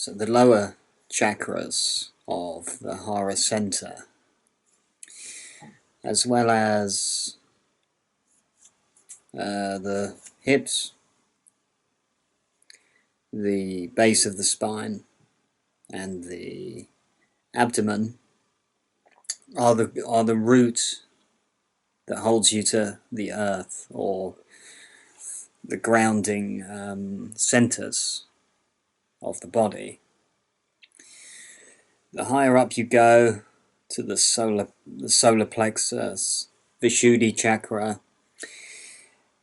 So the lower chakras of the Hara center, as well as the hips, the base of the spine, and the abdomen, are the root that holds you to the earth, or the grounding centers of the body. The higher up you go to the solar plexus, Vishuddhi chakra,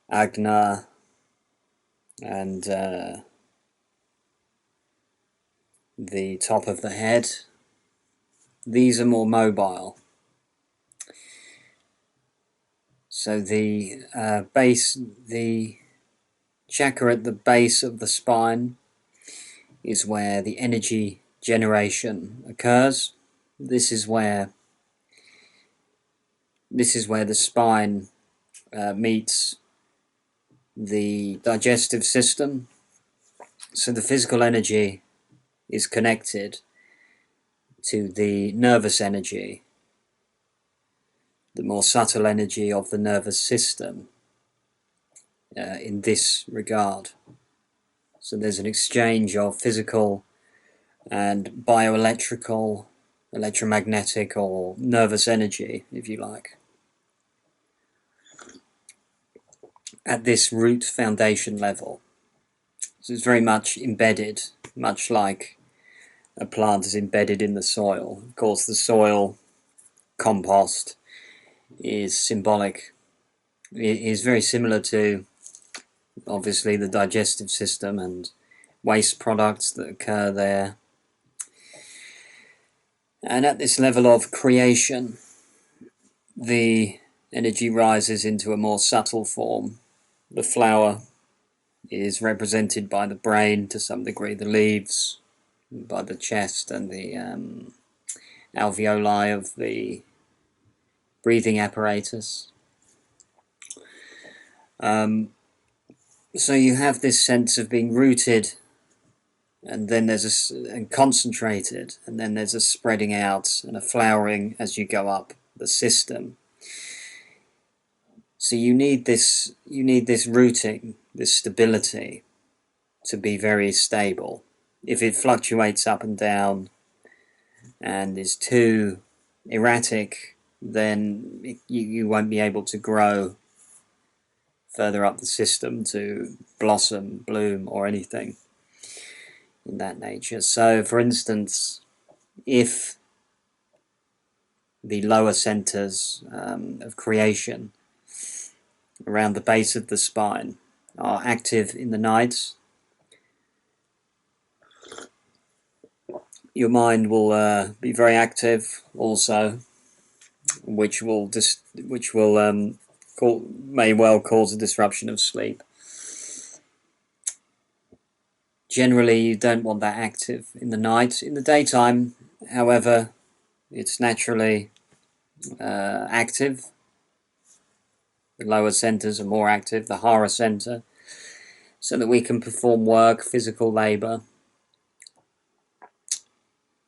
Agna, and the top of the head, these are more mobile. So the chakra at the base of the spine is where the energy generation occurs. This is where the spine meets the digestive system. So the physical energy is connected to the nervous energy, the more subtle energy of the nervous system in this regard. So there's an exchange of physical and bioelectrical, electromagnetic, or nervous energy, if you like, at this root foundation level. So it's very much embedded, much like a plant is embedded in the soil. Of course, the soil compost is symbolic. It is very similar to, obviously, the digestive system and waste products that occur there. And at this level of creation, the energy rises into a more subtle form. The flower is represented by the brain to some degree, the leaves by the chest and the alveoli of the breathing apparatus. So you have this sense of being rooted, and then and concentrated, and then there's a spreading out and a flowering as you go up the system. So you need this rooting, this stability, to be very stable. If it fluctuates up and down and is too erratic, then you won't be able to grow further up the system to blossom, bloom, or anything in that nature. So, for instance, if the lower centers of creation around the base of the spine are active in the night, your mind will be very active also, which may well cause a disruption of sleep. Generally, you don't want that active in the night. In the daytime, however, it's naturally active. The lower centers are more active, the Hara center, so that we can perform work, physical labor.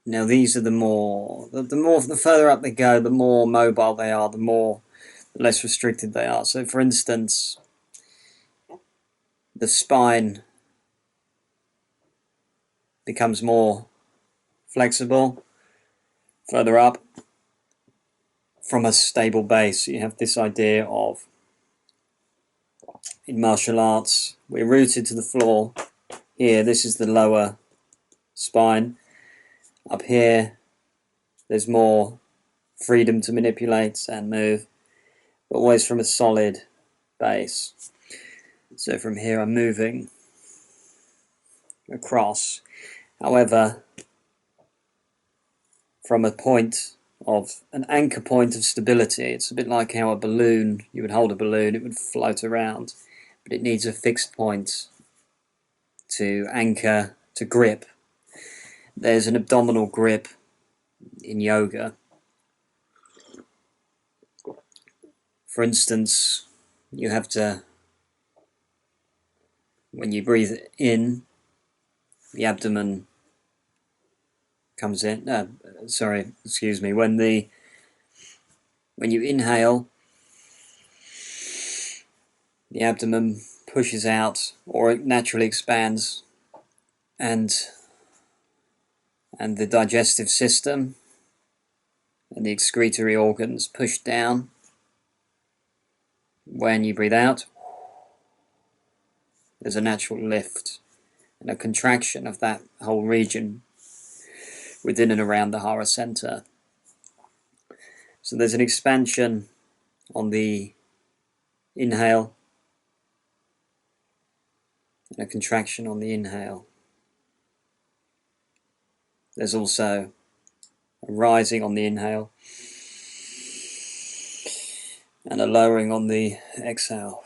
Now, these are the further up they go, the more mobile they are, the less restricted they are. So, for instance, the spine becomes more flexible further up from a stable base. You have this idea of, in martial arts, we're rooted to the floor. Here, this is the lower spine. Up here, there's more freedom to manipulate and move, but always from a solid base. So from here, I'm moving across. However, from a point of an anchor point of stability, it's a bit like how you would hold a balloon, it would float around, but it needs a fixed point to anchor, to grip. There's an abdominal grip in yoga. For instance, you have to, when you breathe in, the abdomen comes in. Sorry, excuse me. When you inhale, the abdomen pushes out, or it naturally expands, and the digestive system and the excretory organs push down. When you breathe out, there's a natural lift and a contraction of that whole region within and around the Hara center. So there's an expansion on the inhale and a contraction on the inhale. There's also a rising on the inhale and a lowering on the exhale.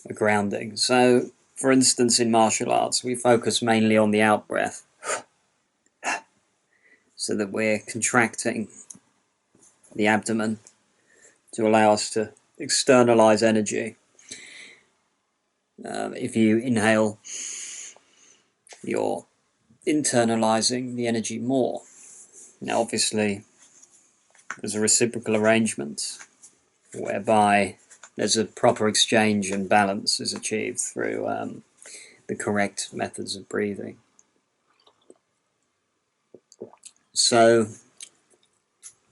A grounding. So, for instance, in martial arts, we focus mainly on the out breath, so that we're contracting the abdomen to allow us to externalize energy. If you inhale, you're internalizing the energy more. Now, obviously, there's a reciprocal arrangement whereby there's a proper exchange and balance is achieved through the correct methods of breathing. So,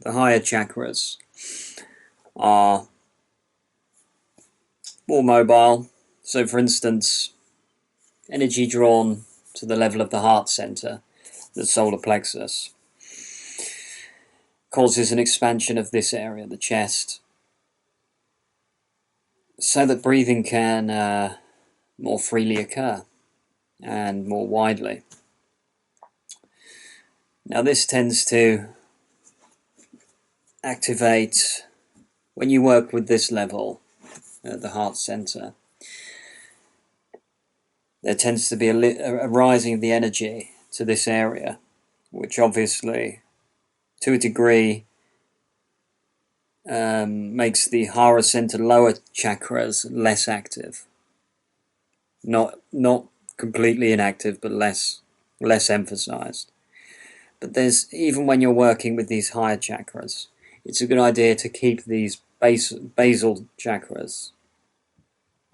the higher chakras are more mobile. So, for instance, energy drawn to the level of the heart center, the solar plexus, causes an expansion of this area, the chest, so that breathing can more freely occur and more widely. Now, this tends to activate when you work with this level at the heart center. There tends to be a rising of the energy to this area, which obviously, to a degree, makes the Hara center lower chakras less active. Not completely inactive, but less emphasized. But there's, even when you're working with these higher chakras, it's a good idea to keep these basal chakras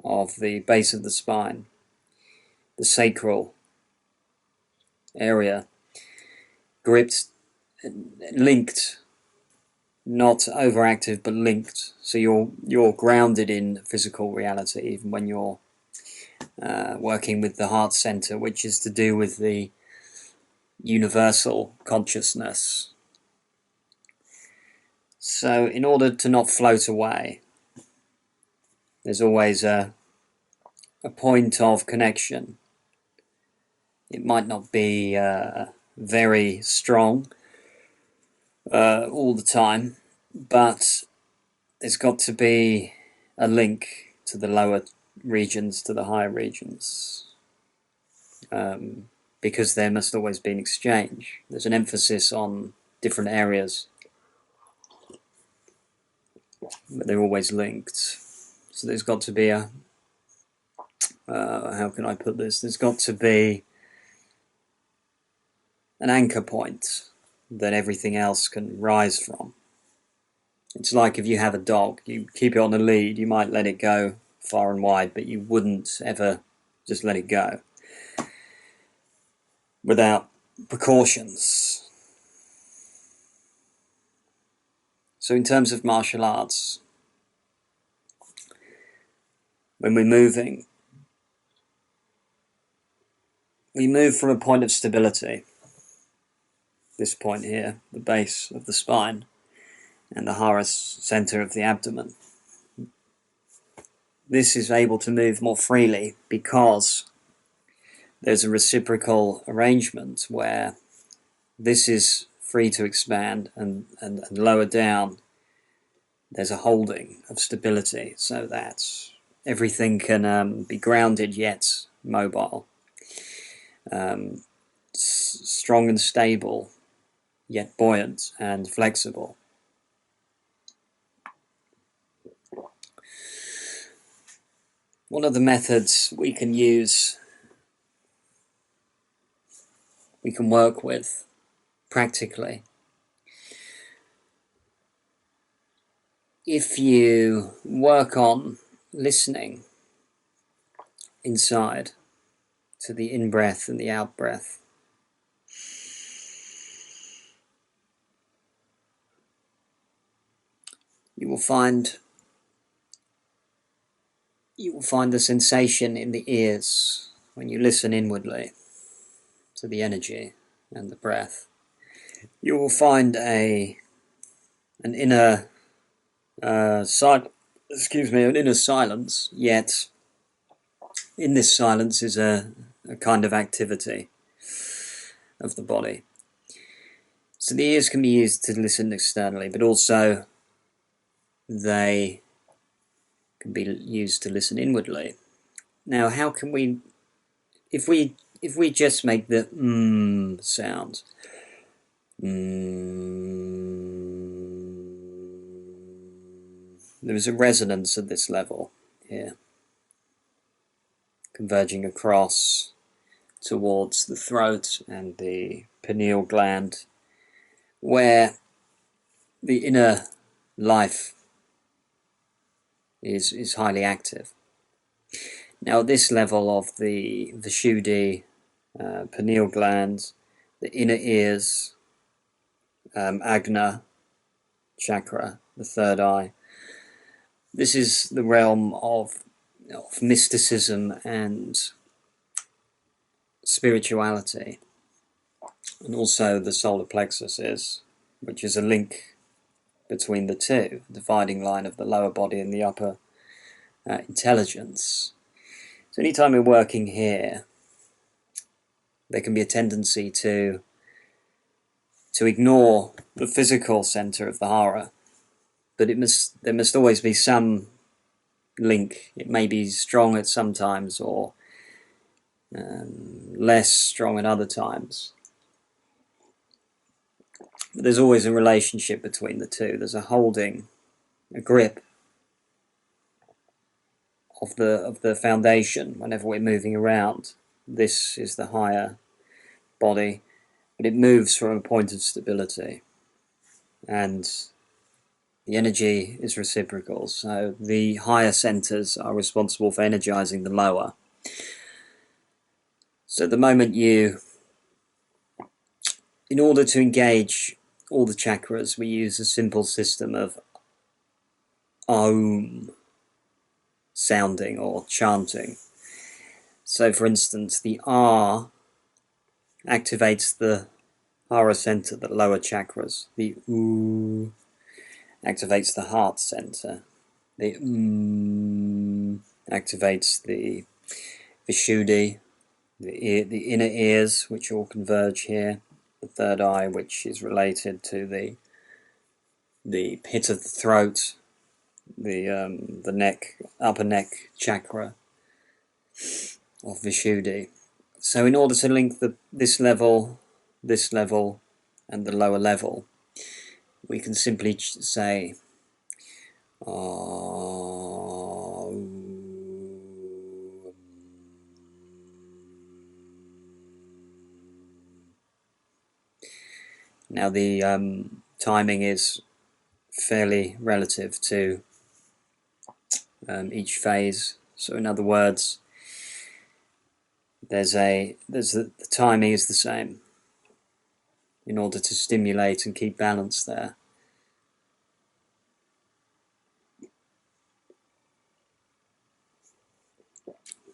of the base of the spine, the sacral area, gripped, linked, not overactive but linked, so you're grounded in physical reality even when you're working with the heart center, which is to do with the universal consciousness. So in order to not float away, there's always a point of connection. It might not be very strong all the time, but there's got to be a link to the lower regions, to the higher regions, because there must always be an exchange. There's an emphasis on different areas, but they're always linked. So there's got to be a, how can I put this? There's got to be an anchor point that everything else can rise from. It's like if you have a dog, you keep it on a lead, you might let it go far and wide, but you wouldn't ever just let it go without precautions. So in terms of martial arts, when we're moving, we move from a point of stability, this point here, the base of the spine, and the Hara center of the abdomen. This is able to move more freely because there's a reciprocal arrangement where this is free to expand and lower down. There's a holding of stability so that everything can be grounded yet mobile, strong and stable, yet buoyant and flexible. One of the methods we can use we can work with practically. If you work on listening inside to the in-breath and the out-breath, you will find the sensation in the ears when you listen inwardly to the energy and the breath. You will find an inner an inner silence, yet in this silence is a kind of activity of the body. So the ears can be used to listen externally, but also they can be used to listen inwardly. Now, how can we, if we just make the sound, there is a resonance at this level here, converging across towards the throat and the pineal gland, where the inner life is highly active. Now, at this level of the Vishuddhi, pineal gland, the inner ears, Agna chakra, the third eye, this is the realm of mysticism and spirituality, and also the solar plexus is, which is a link between the two, a dividing line of the lower body and the upper intelligence. So anytime we're working here, there can be a tendency to ignore the physical center of the Hara, but there must always be some link. It may be strong at some times or less strong at other times. But there's always a relationship between the two. There's a holding, a grip of the foundation whenever we're moving around. This is the higher body, but it moves from a point of stability, and the energy is reciprocal. So the higher centers are responsible for energizing the lower. So the moment in order to engage all the chakras, we use a simple system of Aum sounding or chanting. So for instance, the R activates the Hara center, the lower chakras. The U activates the heart center. The activates the Vishuddhi, the inner ears, which all converge here. The third eye, which is related to the pit of the throat, the neck, upper neck chakra of Vishuddhi. So in order to link this level, and the lower level, we can simply say now the timing is fairly relative to each phase. So in other words, the timing is the same in order to stimulate and keep balance there.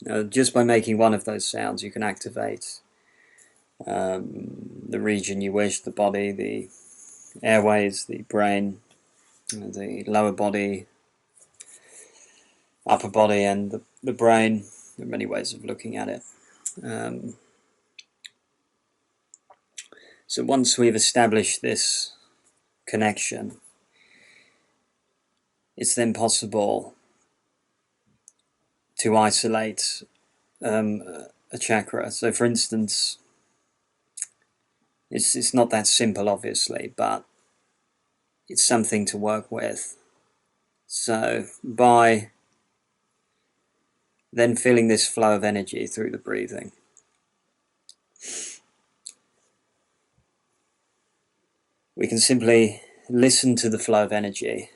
Now, just by making one of those sounds, you can activate the region you wish, the body, the airways, the brain, the lower body, upper body, and the brain. There are many ways of looking at it. So once we've established this connection, it's then possible to isolate a chakra. So for instance, it's not that simple, obviously, but it's something to work with. So by then feeling this flow of energy through the breathing, we can simply listen to the flow of energy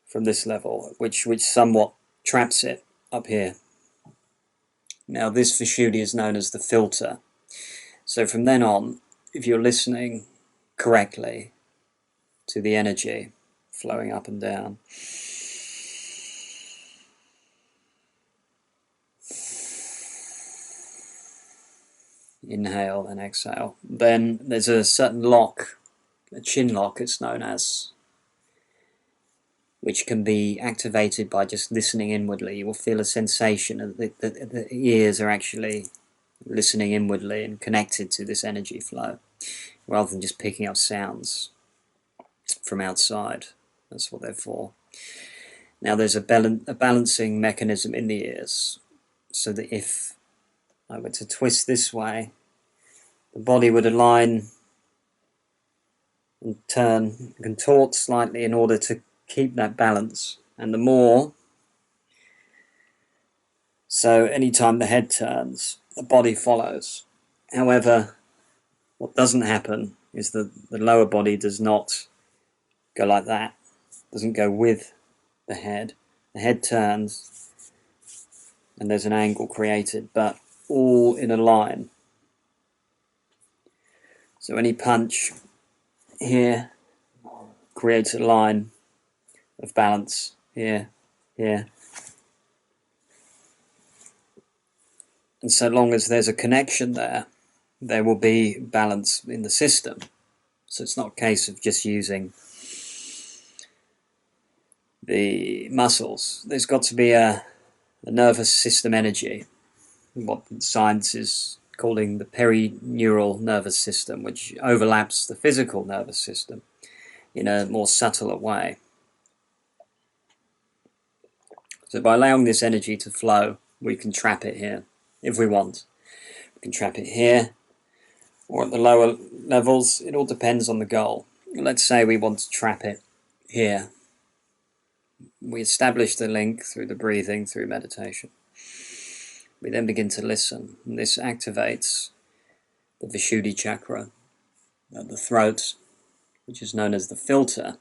from this level, which somewhat traps it up here. Now this Vishuddhi is known as the filter. So from then on, if you're listening correctly to the energy flowing up and down, inhale and exhale, then there's a certain lock, a chin lock it's known as, which can be activated by just listening inwardly. You will feel a sensation that the ears are actually listening inwardly and connected to this energy flow, rather than just picking up sounds from outside. That's what they're for. Now there's a balancing mechanism in the ears, so that if I were to twist this way, the body would align and turn, contort slightly in order to keep that balance. And the more, so anytime the head turns, the body follows. However, what doesn't happen is that the lower body does not go like that, doesn't go with the head. The head turns and there's an angle created, but all in a line. So any punch here creates a line of balance here, here. And so long as there's a connection there, there will be balance in the system. So it's not a case of just using the muscles. There's got to be a nervous system energy, what science is calling the perineural nervous system, which overlaps the physical nervous system in a more subtler way. So by allowing this energy to flow, we can trap it here if we want. We can trap it here or at the lower levels. It all depends on the goal. Let's say we want to trap it here. We establish the link through the breathing, through meditation. We then begin to listen, and this activates the Vishuddhi chakra at the throat, which is known as the filter.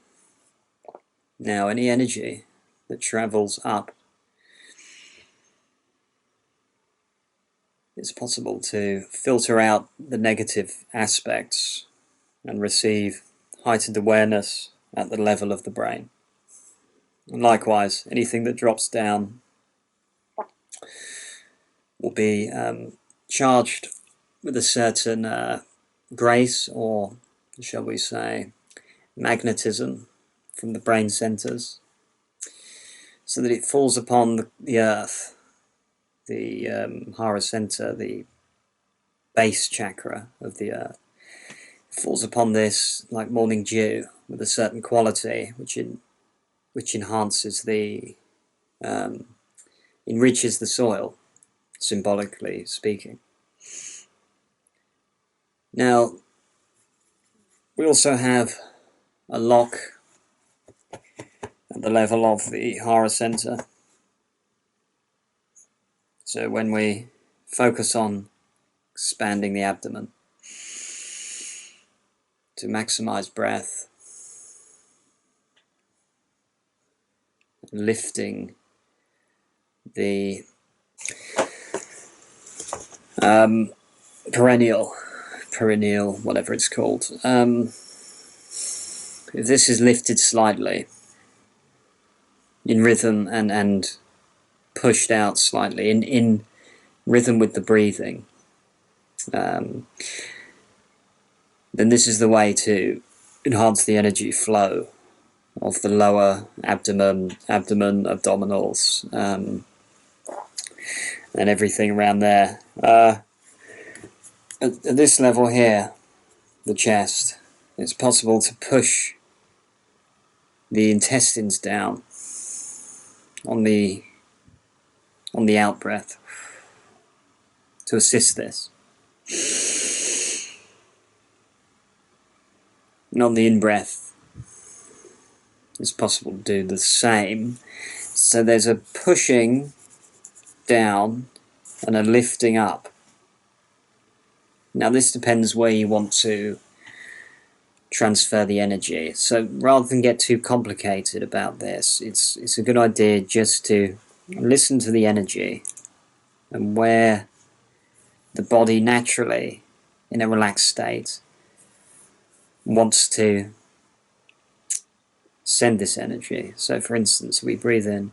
Now, any energy that travels up, it's possible to filter out the negative aspects and receive heightened awareness at the level of the brain. And likewise, anything that drops down will be charged with a certain grace, or shall we say magnetism, from the brain centers, so that it falls upon the earth, the Hara center, the base chakra of the earth. It falls upon this like morning dew with a certain quality which enhances the enriches the soil, symbolically speaking. Now, we also have a lock at the level of the Hara center. So when we focus on expanding the abdomen to maximize breath, lifting the perennial, whatever it's called. If this is lifted slightly in rhythm and pushed out slightly in rhythm with the breathing, then this is the way to enhance the energy flow of the lower abdomen, abdominals, and everything around there. At this level here, the chest, it's possible to push the intestines down on the out breath to assist this. And on the in breath, it's possible to do the same. So there's a pushing down and a lifting up. Now this depends where you want to transfer the energy. So rather than get too complicated about this, it's a good idea just to listen to the energy and where the body naturally, in a relaxed state, wants to send this energy. So for instance, we breathe in.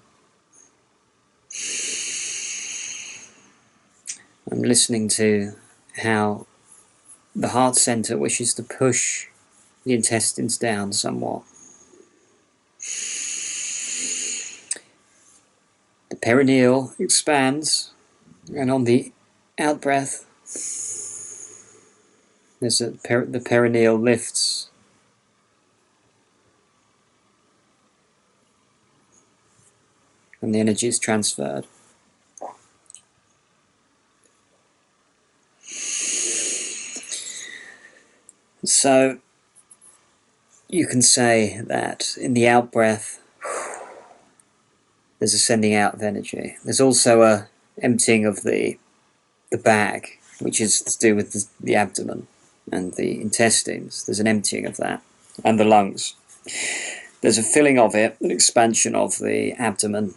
I'm listening to how the heart center wishes to push the intestines down somewhat. The perineal expands, and on the out-breath, the perineal lifts. And the energy is transferred. So you can say that in the out-breath, there's a sending out of energy. There's also a emptying of the bag, which is to do with the abdomen and the intestines. There's an emptying of that, and the lungs. There's a filling of it, an expansion of the abdomen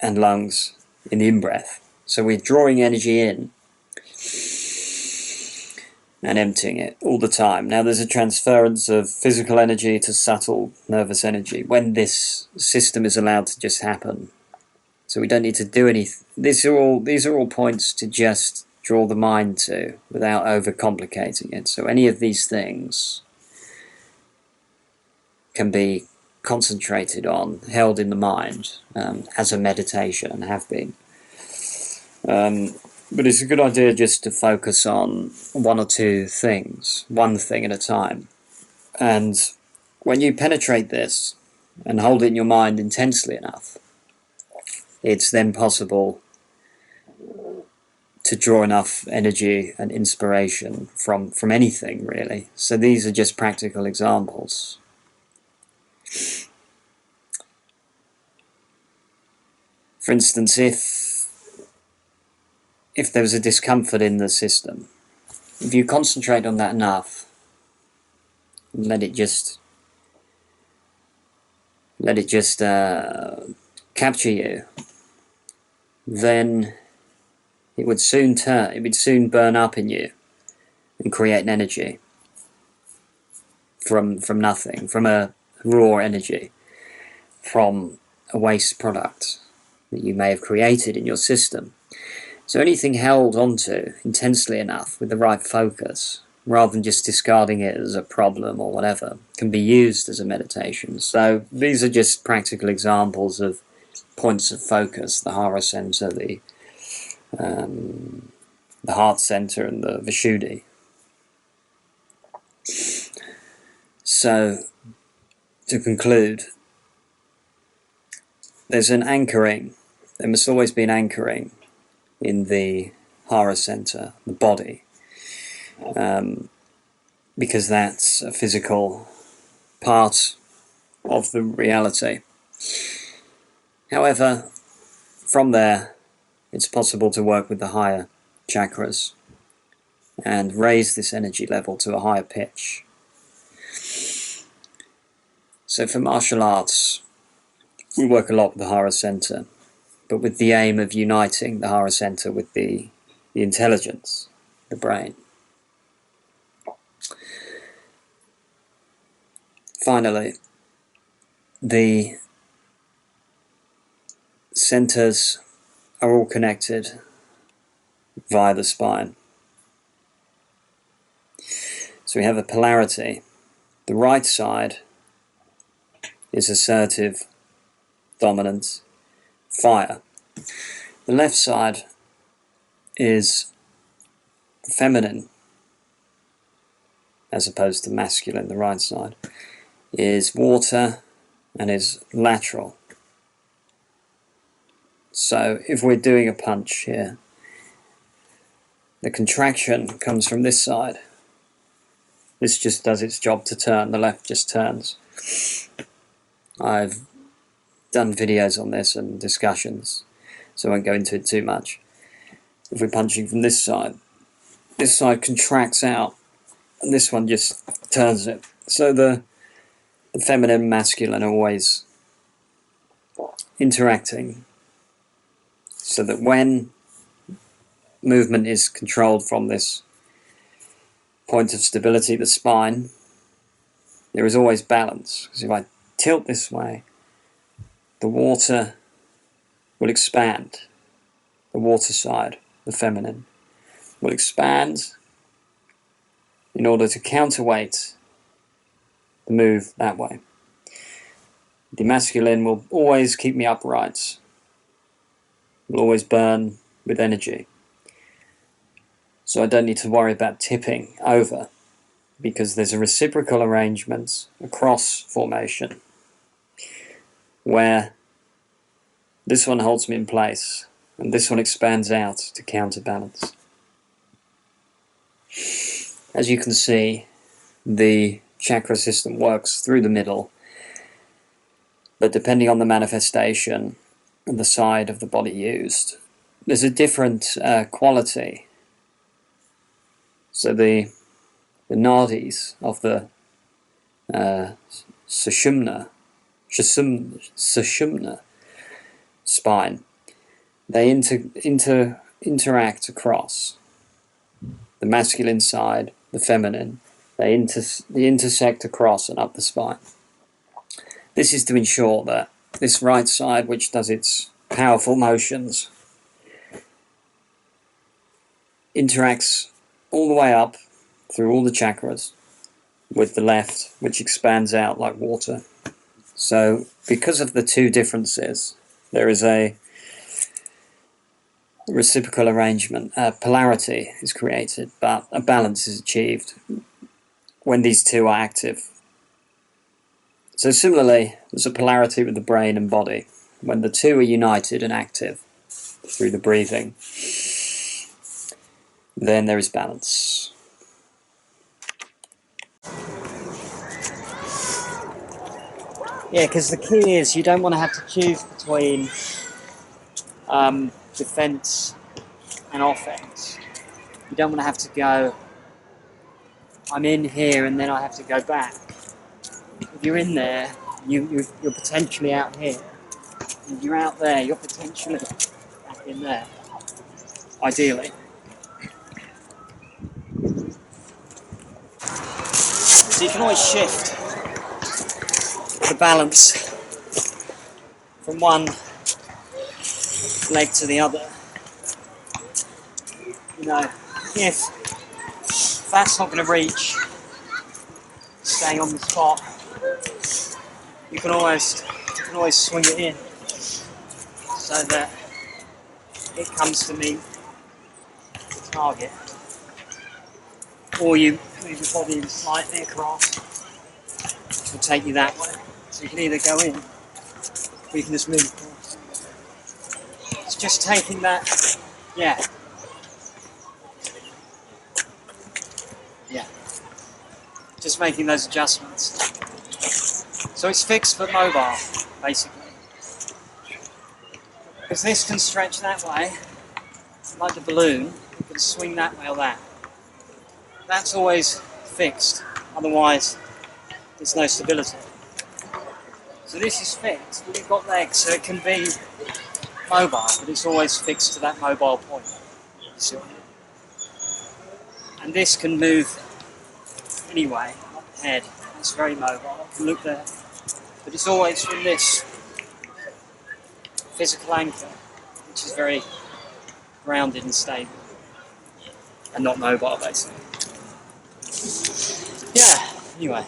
and lungs in the in-breath. So we're drawing energy in and emptying it all the time. Now there's a transference of physical energy to subtle nervous energy when this system is allowed to just happen. So we don't need to do anything. These are all points to just draw the mind to without overcomplicating it. So any of these things can be concentrated on, held in the mind as a meditation, and have been. But it's a good idea just to focus on one or two things, one thing at a time. And when you penetrate this and hold it in your mind intensely enough, it's then possible to draw enough energy and inspiration from anything, really. So these are just practical examples. For instance, if there was a discomfort in the system, if you concentrate on that enough, and let it just capture you, then it would soon burn up in you and create an energy from nothing, from a raw energy, from a waste product that you may have created in your system. So anything held onto intensely enough with the right focus, rather than just discarding it as a problem or whatever, can be used as a meditation. So these are just practical examples of points of focus: the Hara center, the heart center, and the Vishuddhi. So to conclude, there's an anchoring. There must always be an anchoring in the Hara center, the body, because that's a physical part of the reality. However, from there, it's possible to work with the higher chakras and raise this energy level to a higher pitch. So for martial arts, we work a lot with the Hara center, but with the aim of uniting the Hara center with the intelligence, the brain. Finally, the centers are all connected via the spine. So we have a polarity. The right side is assertive, dominant, fire. The left side is feminine, as opposed to masculine. The right side is water and is lateral. So if we're doing a punch here, the contraction comes from this side. This just does its job to turn, the left just turns. I've done videos on this and discussions, so I won't go into it too much. If we're punching from this side contracts out, and this one just turns it So the feminine and masculine are always interacting, so that when movement is controlled from this point of stability, the spine, there is always balance. Because if I tilt this way, the water will expand. The water side, the feminine, will expand in order to counterweight the move that way. The masculine will always keep me upright, will always burn with energy. So I don't need to worry about tipping over, because there's a reciprocal arrangement, a cross formation, where this one holds me in place and this one expands out to counterbalance. As you can see, the chakra system works through the middle, but depending on the manifestation and the side of the body used, there's a different quality. So the nadis of the sushumna spine, they interact across the masculine side, the feminine. They intersect across and up the spine. This is to ensure that this right side, which does its powerful motions, interacts all the way up through all the chakras with the left, which expands out like water. So because of the two differences, there is a reciprocal arrangement. Polarity is created, but a balance is achieved when these two are active. So similarly, there's a polarity with the brain and body. When the two are united and active through the breathing, then there is balance. Yeah, because the key is you don't want to have to choose between defense and offense. You don't want to have to go, I'm in here and then I have to go back. If you're in there, you're potentially out here. If you're out there, you're potentially back in there, ideally. So you can always shift the balance from one leg to the other. You know, if that's not going to reach, staying on the spot, you can always swing it in so that it comes to meet the target. Or you move your body in slightly across, which will take you that way. So you can either go in, or you can just move across. It's just taking that, yeah. Just making those adjustments. So it's fixed but mobile, basically. Because this can stretch that way, like the balloon, you can swing that way or that. That's always fixed, otherwise there's no stability. So this is fixed, but you've got legs, so it can be mobile, but it's always fixed to that mobile point. And this can move anyway, not the head, it's very mobile, you can look there, but it's always from this physical anchor, which is very grounded and stable, and not mobile basically. Yeah, anyway.